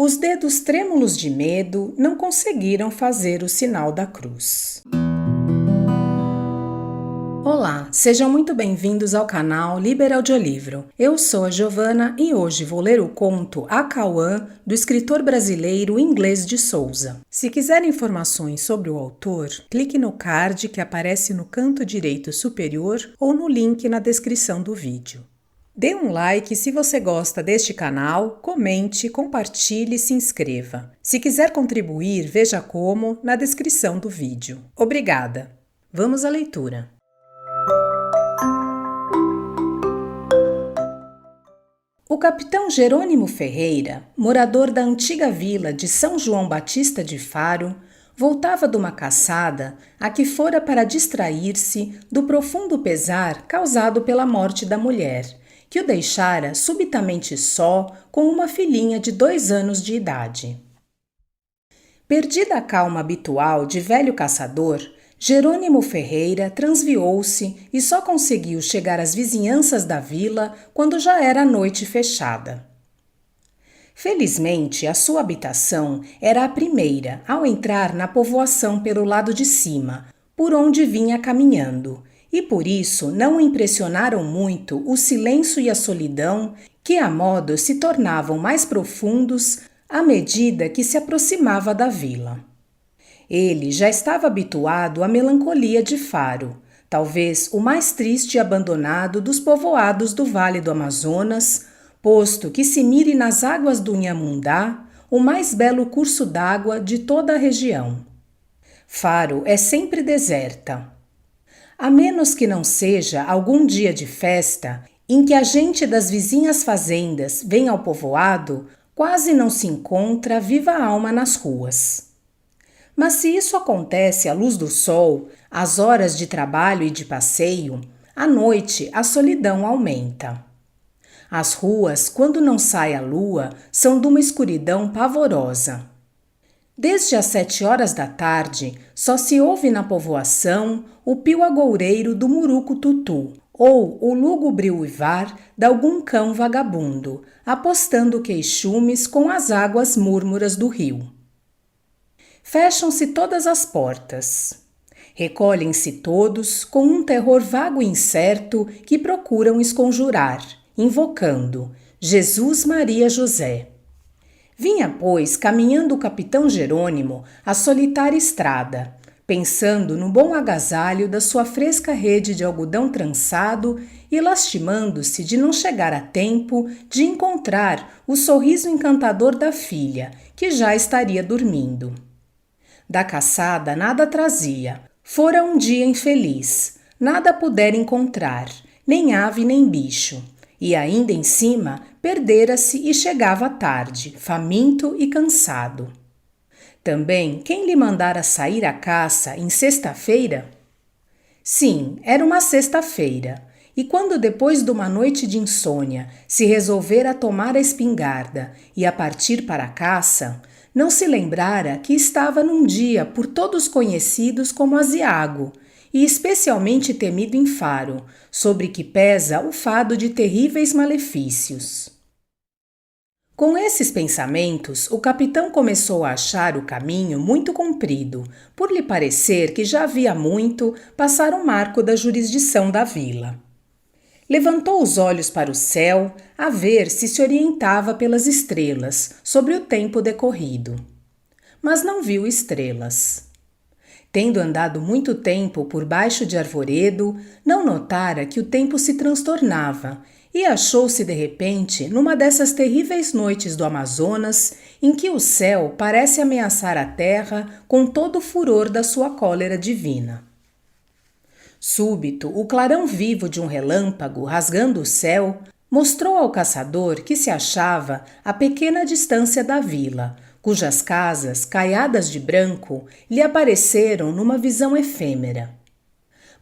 Os dedos trêmulos de medo não conseguiram fazer o sinal da cruz. Olá, sejam muito bem-vindos ao canal Liber Audiolivro. Eu sou a Giovana e hoje vou ler o conto Acauã, do escritor brasileiro Inglês de Souza. Se quiser informações sobre o autor, clique no card que aparece no canto direito superior ou no link na descrição do vídeo. Dê um like se você gosta deste canal, comente, compartilhe e se inscreva. Se quiser contribuir, veja como na descrição do vídeo. Obrigada! Vamos à leitura. O capitão Jerônimo Ferreira, morador da antiga vila de São João Batista de Faro, voltava de uma caçada a que fora para distrair-se do profundo pesar causado pela morte da mulher, que o deixara subitamente só com uma filhinha de 2 anos de idade. Perdida a calma habitual de velho caçador, Jerônimo Ferreira transviou-se e só conseguiu chegar às vizinhanças da vila quando já era noite fechada. Felizmente, a sua habitação era a primeira ao entrar na povoação pelo lado de cima, por onde vinha caminhando, e por isso não o impressionaram muito o silêncio e a solidão que, a modo, se tornavam mais profundos à medida que se aproximava da vila. Ele já estava habituado à melancolia de Faro, talvez o mais triste e abandonado dos povoados do Vale do Amazonas, posto que se mire nas águas do Inhamundá, o mais belo curso d'água de toda a região. Faro é sempre deserta. A menos que não seja algum dia de festa, em que a gente das vizinhas fazendas vem ao povoado, quase não se encontra viva alma nas ruas. Mas se isso acontece à luz do sol, às horas de trabalho e de passeio, à noite a solidão aumenta. As ruas, quando não sai a lua, são de uma escuridão pavorosa. Desde as 7 horas da tarde, só se ouve na povoação o pio agoureiro do murucu-tutu ou o lúgubre uivar de algum cão vagabundo, apostando queixumes com as águas múrmuras do rio. Fecham-se todas as portas. Recolhem-se todos com um terror vago e incerto que procuram esconjurar, invocando Jesus, Maria, José. Vinha, pois, caminhando o capitão Jerônimo a solitária estrada, pensando no bom agasalho da sua fresca rede de algodão trançado e lastimando-se de não chegar a tempo de encontrar o sorriso encantador da filha, que já estaria dormindo. Da caçada nada trazia, fora um dia infeliz, nada pudera encontrar, nem ave nem bicho, e ainda em cima perdera-se e chegava tarde, faminto e cansado. Também quem lhe mandara sair à caça em sexta-feira? Sim, era uma sexta-feira, e quando depois de uma noite de insônia se resolvera a tomar a espingarda e a partir para a caça, não se lembrara que estava num dia por todos conhecidos como aziago, e especialmente temido em Faro, sobre que pesa o fado de terríveis malefícios. Com esses pensamentos, o capitão começou a achar o caminho muito comprido, por lhe parecer que já havia muito passar o marco da jurisdição da vila. Levantou os olhos para o céu, a ver se orientava pelas estrelas sobre o tempo decorrido. Mas não viu estrelas. Tendo andado muito tempo por baixo de arvoredo, não notara que o tempo se transtornava e achou-se de repente numa dessas terríveis noites do Amazonas em que o céu parece ameaçar a terra com todo o furor da sua cólera divina. Súbito, o clarão vivo de um relâmpago rasgando o céu mostrou ao caçador que se achava a pequena distância da vila, cujas casas, caiadas de branco, lhe apareceram numa visão efêmera.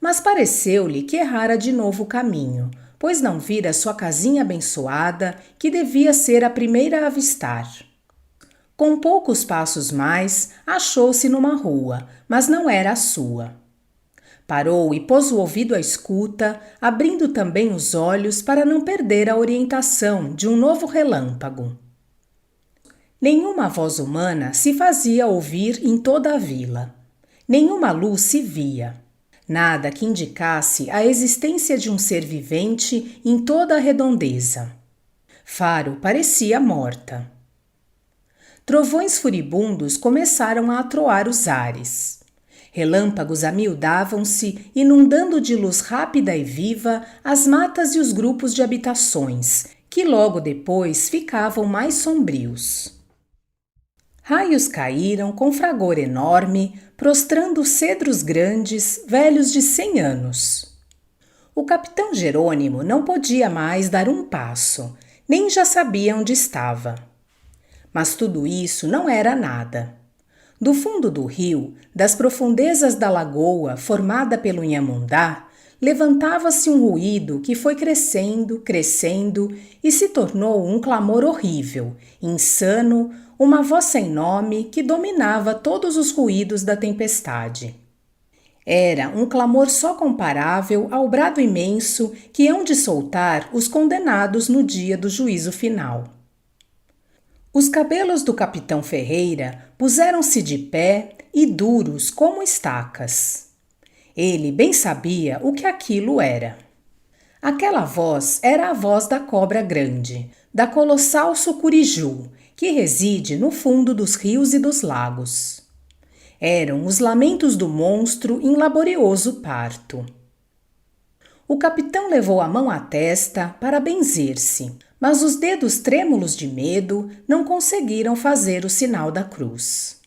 Mas pareceu-lhe que errara de novo o caminho, pois não vira sua casinha abençoada, que devia ser a primeira a avistar. Com poucos passos mais, achou-se numa rua, mas não era a sua. Parou e pôs o ouvido à escuta, abrindo também os olhos para não perder a orientação de um novo relâmpago. Nenhuma voz humana se fazia ouvir em toda a vila. Nenhuma luz se via. Nada que indicasse a existência de um ser vivente em toda a redondeza. Faro parecia morta. Trovões furibundos começaram a atroar os ares. Relâmpagos amiudavam-se, inundando de luz rápida e viva as matas e os grupos de habitações, que logo depois ficavam mais sombrios. Raios caíram com fragor enorme, prostrando cedros grandes, velhos de 100 anos. O capitão Jerônimo não podia mais dar um passo, nem já sabia onde estava. Mas tudo isso não era nada. Do fundo do rio, das profundezas da lagoa formada pelo Inhamundá, levantava-se um ruído que foi crescendo, crescendo e se tornou um clamor horrível, insano, uma voz sem nome que dominava todos os ruídos da tempestade. Era um clamor só comparável ao brado imenso que hão de soltar os condenados no dia do juízo final. Os cabelos do capitão Ferreira puseram-se de pé e duros como estacas. Ele bem sabia o que aquilo era. Aquela voz era a voz da cobra grande, da colossal sucuriju, que reside no fundo dos rios e dos lagos. Eram os lamentos do monstro em laborioso parto. O capitão levou a mão à testa para benzer-se, mas os dedos trêmulos de medo não conseguiram fazer o sinal da cruz.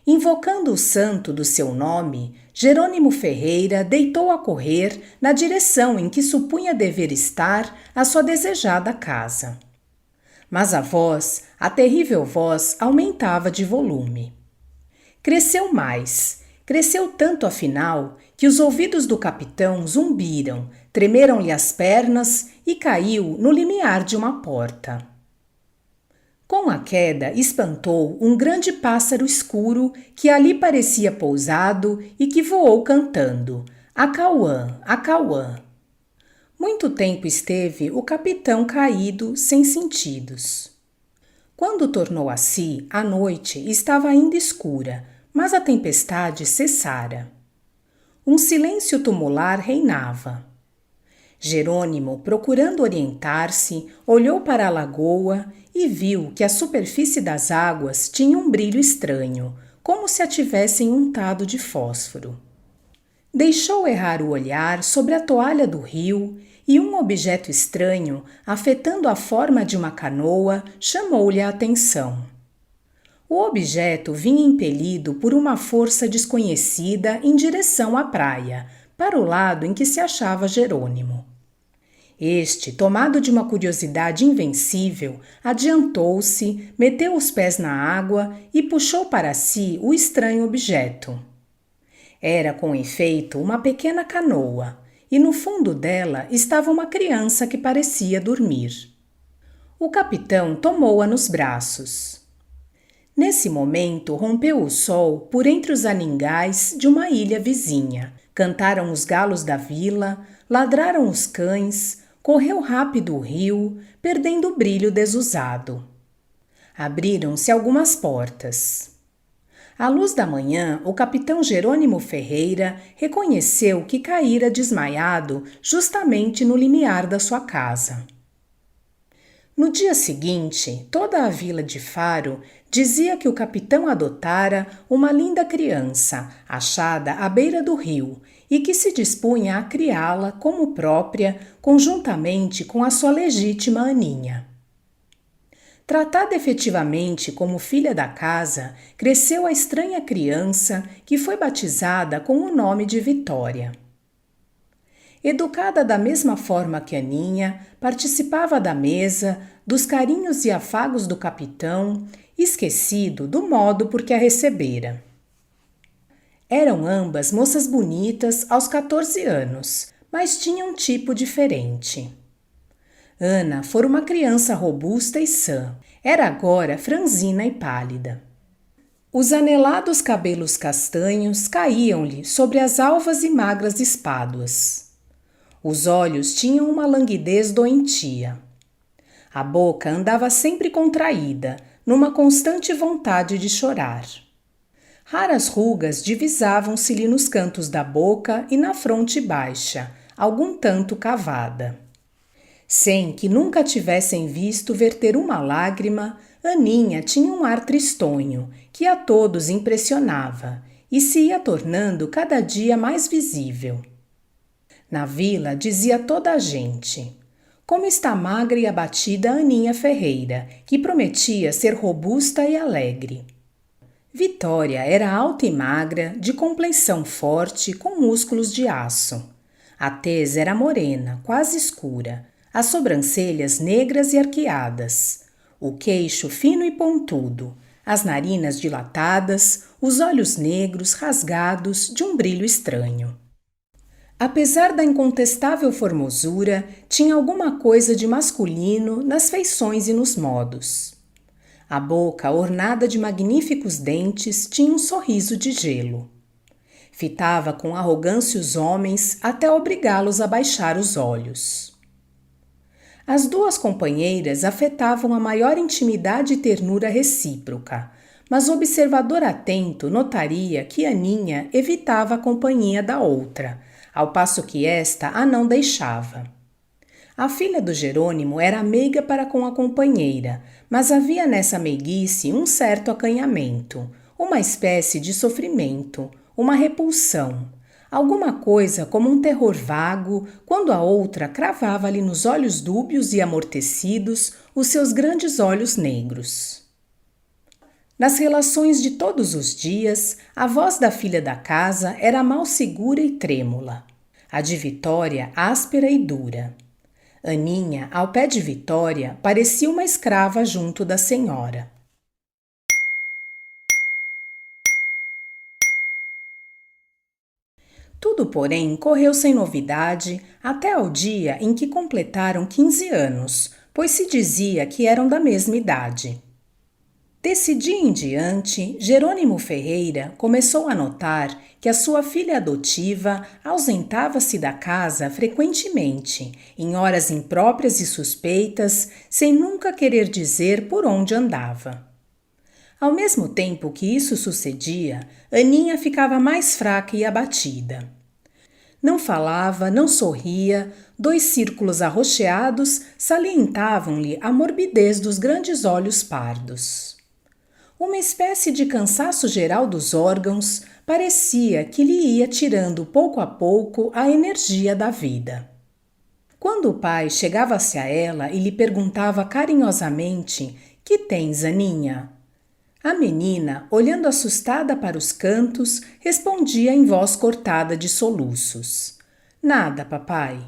Invocando o santo do seu nome, Jerônimo Ferreira deitou a correr na direção em que supunha dever estar a sua desejada casa. Mas a voz, a terrível voz, aumentava de volume. Cresceu mais, cresceu tanto afinal que os ouvidos do capitão zumbiram, tremeram-lhe as pernas e caiu no limiar de uma porta. Com a queda espantou um grande pássaro escuro que ali parecia pousado e que voou cantando: Acauã, Acauã. Muito tempo esteve o capitão caído, sem sentidos. Quando tornou a si, a noite estava ainda escura, mas a tempestade cessara. Um silêncio tumular reinava. Jerônimo, procurando orientar-se, olhou para a lagoa e viu que a superfície das águas tinha um brilho estranho, como se a tivessem untado de fósforo. Deixou errar o olhar sobre a toalha do rio e um objeto estranho, afetando a forma de uma canoa, chamou-lhe a atenção. O objeto vinha impelido por uma força desconhecida em direção à praia, para o lado em que se achava Jerônimo. Este, tomado de uma curiosidade invencível, adiantou-se, meteu os pés na água e puxou para si o estranho objeto. Era, com efeito, uma pequena canoa, e no fundo dela estava uma criança que parecia dormir. O capitão tomou-a nos braços. Nesse momento rompeu o sol por entre os aningais de uma ilha vizinha. Cantaram os galos da vila, ladraram os cães, correu rápido o rio, perdendo o brilho desusado. Abriram-se algumas portas. À luz da manhã, o capitão Jerônimo Ferreira reconheceu que caíra desmaiado justamente no limiar da sua casa. No dia seguinte, toda a vila de Faro dizia que o capitão adotara uma linda criança, achada à beira do rio, e que se dispunha a criá-la como própria, conjuntamente com a sua legítima Aninha. Tratada efetivamente como filha da casa, cresceu a estranha criança que foi batizada com o nome de Vitória. Educada da mesma forma que Aninha, participava da mesa, dos carinhos e afagos do capitão, esquecido do modo por que a recebera. Eram ambas moças bonitas aos 14 anos, mas tinham um tipo diferente. Ana fora uma criança robusta e sã, era agora franzina e pálida. Os anelados cabelos castanhos caíam-lhe sobre as alvas e magras espáduas. Os olhos tinham uma languidez doentia. A boca andava sempre contraída, numa constante vontade de chorar. Raras rugas divisavam-se-lhe nos cantos da boca e na fronte baixa, algum tanto cavada. Sem que nunca tivessem visto verter uma lágrima, Aninha tinha um ar tristonho, que a todos impressionava, e se ia tornando cada dia mais visível. Na vila dizia toda a gente: como está magra e abatida Aninha Ferreira, que prometia ser robusta e alegre. Vitória era alta e magra, de compleição forte, com músculos de aço. A tez era morena, quase escura, as sobrancelhas negras e arqueadas, o queixo fino e pontudo, as narinas dilatadas, os olhos negros rasgados de um brilho estranho. Apesar da incontestável formosura, tinha alguma coisa de masculino nas feições e nos modos. A boca, ornada de magníficos dentes, tinha um sorriso de gelo. Fitava com arrogância os homens até obrigá-los a baixar os olhos. As duas companheiras afetavam a maior intimidade e ternura recíproca, mas o observador atento notaria que Aninha evitava a companhia da outra, ao passo que esta a não deixava. A filha do Jerônimo era meiga para com a companheira, mas havia nessa meiguice um certo acanhamento, uma espécie de sofrimento, uma repulsão, alguma coisa como um terror vago, quando a outra cravava-lhe nos olhos dúbios e amortecidos os seus grandes olhos negros. Nas relações de todos os dias, a voz da filha da casa era mal segura e trêmula, a de Vitória áspera e dura. Aninha, ao pé de Vitória, parecia uma escrava junto da senhora. Tudo, porém, correu sem novidade até ao dia em que completaram 15 anos, pois se dizia que eram da mesma idade. Desse dia em diante, Jerônimo Ferreira começou a notar que a sua filha adotiva ausentava-se da casa frequentemente, em horas impróprias e suspeitas, sem nunca querer dizer por onde andava. Ao mesmo tempo que isso sucedia, Aninha ficava mais fraca e abatida. Não falava, não sorria, 2 círculos arroxeados salientavam-lhe a morbidez dos grandes olhos pardos. Uma espécie de cansaço geral dos órgãos parecia que lhe ia tirando pouco a pouco a energia da vida. Quando o pai chegava-se a ela e lhe perguntava carinhosamente: "Que tens, Aninha?", a menina, olhando assustada para os cantos, respondia em voz cortada de soluços: "Nada, papai."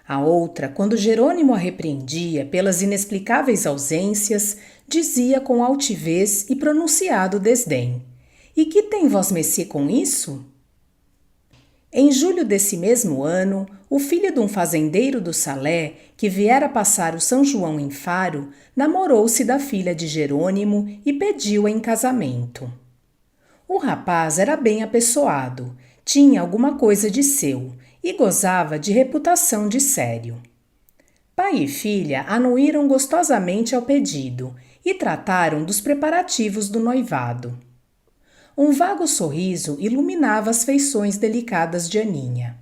A outra, quando Jerônimo a repreendia pelas inexplicáveis ausências, dizia com altivez e pronunciado desdém: "E que tem vosmecê com isso?" Em julho desse mesmo ano, o filho de um fazendeiro do Salé, que viera passar o São João em Faro, namorou-se da filha de Jerônimo e pediu-a em casamento. O rapaz era bem apessoado, tinha alguma coisa de seu e gozava de reputação de sério. Pai e filha anuíram gostosamente ao pedido e trataram dos preparativos do noivado. Um vago sorriso iluminava as feições delicadas de Aninha.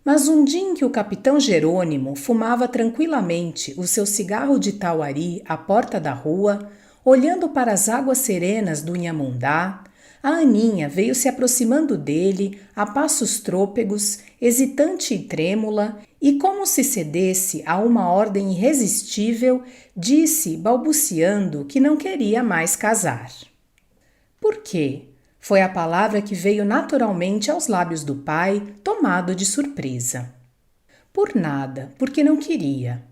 Mas um dia em que o capitão Jerônimo fumava tranquilamente o seu cigarro de tauari à porta da rua, olhando para as águas serenas do Inhamundá, a Aninha veio se aproximando dele a passos trôpegos, hesitante e trêmula, e como se cedesse a uma ordem irresistível, disse, balbuciando, que não queria mais casar. "Por quê?" foi a palavra que veio naturalmente aos lábios do pai, tomado de surpresa. "Por nada, porque não queria."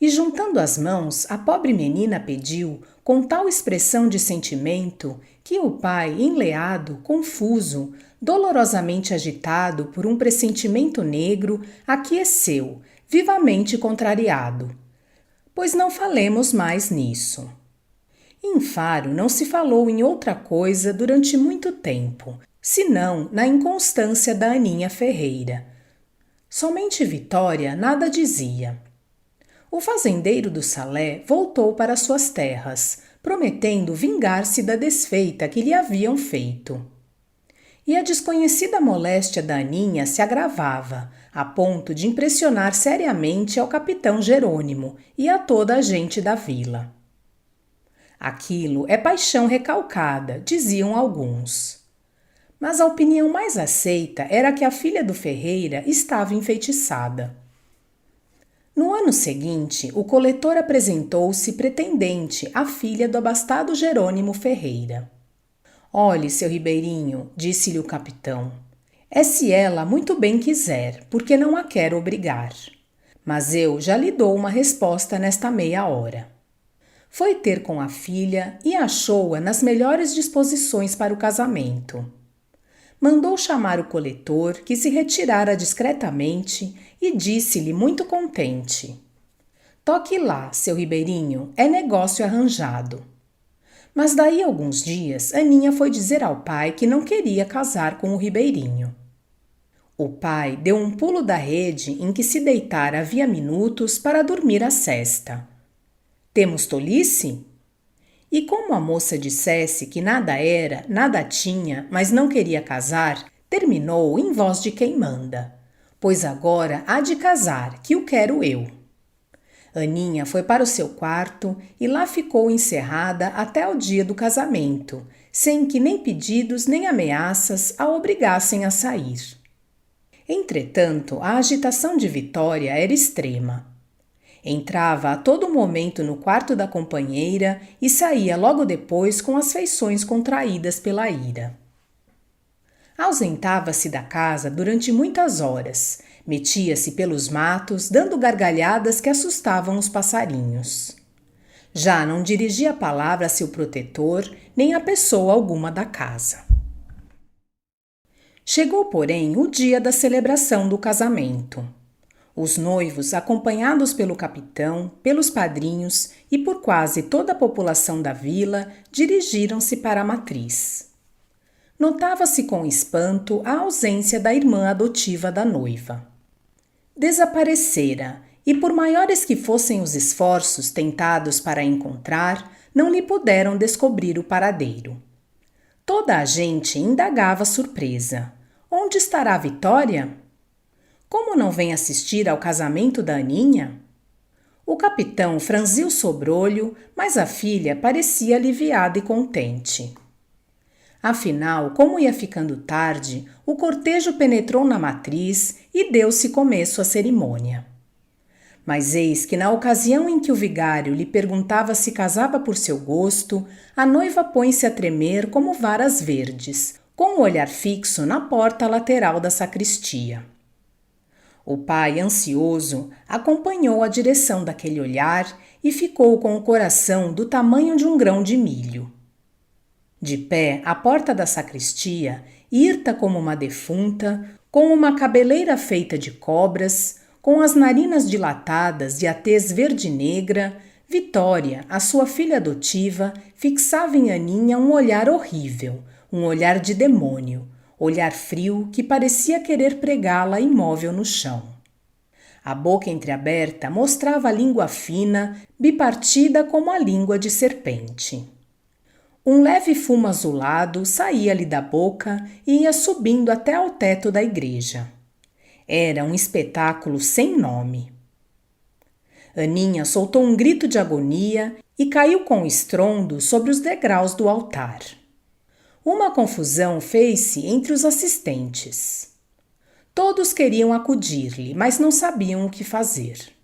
E juntando as mãos, a pobre menina pediu, com tal expressão de sentimento, que o pai, enleado, confuso, dolorosamente agitado por um pressentimento negro, aqueceu, vivamente contrariado: "Pois não falemos mais nisso." Em Faro não se falou em outra coisa durante muito tempo, senão na inconstância da Aninha Ferreira. Somente Vitória nada dizia. O fazendeiro do Salé voltou para suas terras, prometendo vingar-se da desfeita que lhe haviam feito. E a desconhecida moléstia da Aninha se agravava, a ponto de impressionar seriamente ao capitão Jerônimo e a toda a gente da vila. Aquilo é paixão recalcada, diziam alguns. Mas a opinião mais aceita era que a filha do Ferreira estava enfeitiçada. No ano seguinte, o coletor apresentou-se pretendente à filha do abastado Jerônimo Ferreira. Olhe, seu Ribeirinho, disse-lhe o capitão, é se ela muito bem quiser, porque não a quero obrigar. Mas eu já lhe dou uma resposta nesta meia hora. Foi ter com a filha e achou-a nas melhores disposições para o casamento. Mandou chamar o coletor, que se retirara discretamente, e disse-lhe muito contente: toque lá, seu Ribeirinho, é negócio arranjado. Mas daí a alguns dias, Aninha foi dizer ao pai que não queria casar com o Ribeirinho. O pai deu um pulo da rede em que se deitara havia minutos para dormir a sesta. Temos tolice? E como a moça dissesse que nada era, nada tinha, mas não queria casar, terminou em voz de quem manda. Pois agora há de casar, que o quero eu. Aninha foi para o seu quarto e lá ficou encerrada até o dia do casamento, sem que nem pedidos nem ameaças a obrigassem a sair. Entretanto, a agitação de Vitória era extrema. Entrava a todo momento no quarto da companheira e saía logo depois com as feições contraídas pela ira. Ausentava-se da casa durante muitas horas, metia-se pelos matos, dando gargalhadas que assustavam os passarinhos. Já não dirigia a palavra a seu protetor, nem a pessoa alguma da casa. Chegou, porém, o dia da celebração do casamento. Os noivos, acompanhados pelo capitão, pelos padrinhos e por quase toda a população da vila, dirigiram-se para a matriz. Notava-se com espanto a ausência da irmã adotiva da noiva. Desaparecera, e por maiores que fossem os esforços tentados para a encontrar, não lhe puderam descobrir o paradeiro. Toda a gente indagava surpresa. Onde estará a Vitória? Como não vem assistir ao casamento da Aninha? O capitão franziu o sobrolho, mas a filha parecia aliviada e contente. Afinal, como ia ficando tarde, o cortejo penetrou na matriz e deu-se começo à cerimônia. Mas eis que na ocasião em que o vigário lhe perguntava se casava por seu gosto, a noiva põe-se a tremer como varas verdes, com o olhar fixo na porta lateral da sacristia. O pai, ansioso, acompanhou a direção daquele olhar e ficou com o coração do tamanho de um grão de milho. De pé à porta da sacristia, hirta como uma defunta, com uma cabeleira feita de cobras, com as narinas dilatadas e a tez verde-negra, Vitória, a sua filha adotiva, fixava em Aninha um olhar horrível, um olhar de demônio, olhar frio que parecia querer pregá-la imóvel no chão. A boca entreaberta mostrava a língua fina, bipartida como a língua de serpente. Um leve fumo azulado saía-lhe da boca e ia subindo até ao teto da igreja. Era um espetáculo sem nome. Aninha soltou um grito de agonia e caiu com estrondo sobre os degraus do altar. Uma confusão fez-se entre os assistentes. Todos queriam acudir-lhe, mas não sabiam o que fazer.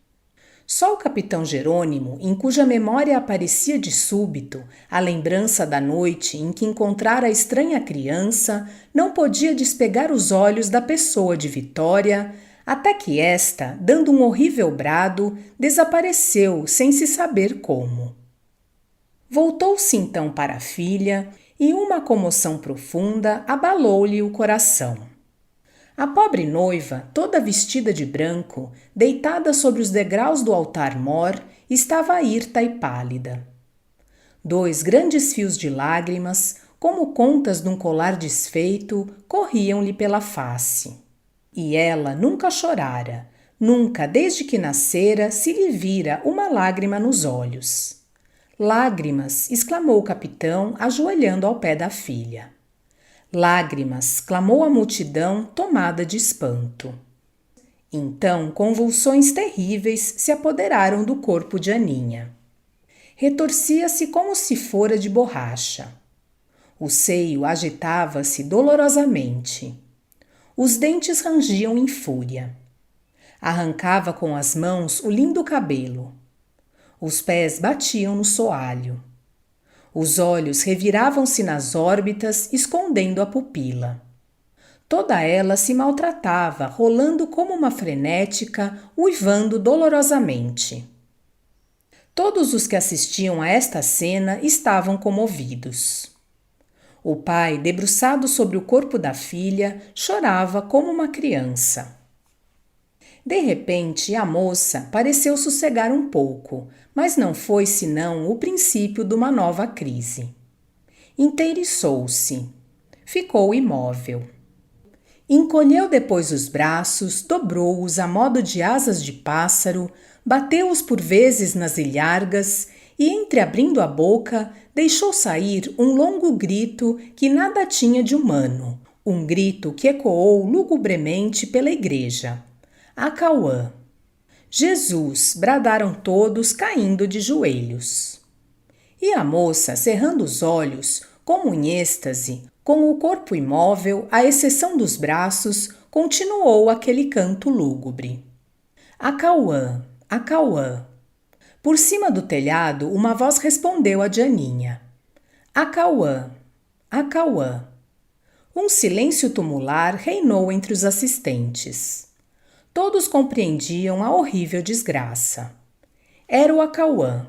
Só o capitão Jerônimo, em cuja memória aparecia de súbito a lembrança da noite em que encontrara a estranha criança, não podia despegar os olhos da pessoa de Vitória, até que esta, dando um horrível brado, desapareceu sem se saber como. Voltou-se então para a filha e uma comoção profunda abalou-lhe o coração. A pobre noiva, toda vestida de branco, deitada sobre os degraus do altar-mor, estava hirta e pálida. 2 grandes fios de lágrimas, como contas de um colar desfeito, corriam-lhe pela face. E ela nunca chorara, nunca desde que nascera se lhe vira uma lágrima nos olhos. Lágrimas! Exclamou o capitão, ajoelhando ao pé da filha. Lágrimas! Clamou a multidão, tomada de espanto. Então, convulsões terríveis se apoderaram do corpo de Aninha. Retorcia-se como se fora de borracha. O seio agitava-se dolorosamente. Os dentes rangiam em fúria. Arrancava com as mãos o lindo cabelo. Os pés batiam no soalho. Os olhos reviravam-se nas órbitas, escondendo a pupila. Toda ela se maltratava, rolando como uma frenética, uivando dolorosamente. Todos os que assistiam a esta cena estavam comovidos. O pai, debruçado sobre o corpo da filha, chorava como uma criança. De repente, a moça pareceu sossegar um pouco, mas não foi senão o princípio de uma nova crise. Inteiriçou-se. Ficou imóvel. Encolheu depois os braços, dobrou-os a modo de asas de pássaro, bateu-os por vezes nas ilhargas e, entreabrindo a boca, deixou sair um longo grito que nada tinha de humano, um grito que ecoou lugubremente pela igreja. Acauã! Jesus! Bradaram todos, caindo de joelhos. E a moça, cerrando os olhos, como em êxtase, com o corpo imóvel, à exceção dos braços, continuou aquele canto lúgubre. Acauã! Acauã! Por cima do telhado, uma voz respondeu a de Aninha. Acauã! Acauã! Um silêncio tumular reinou entre os assistentes. Todos compreendiam a horrível desgraça. Era o Acauã.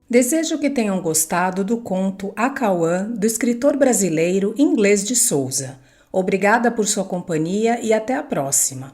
Desejo que tenham gostado do conto Acauã, do escritor brasileiro Inglês de Souza. Obrigada por sua companhia e até a próxima.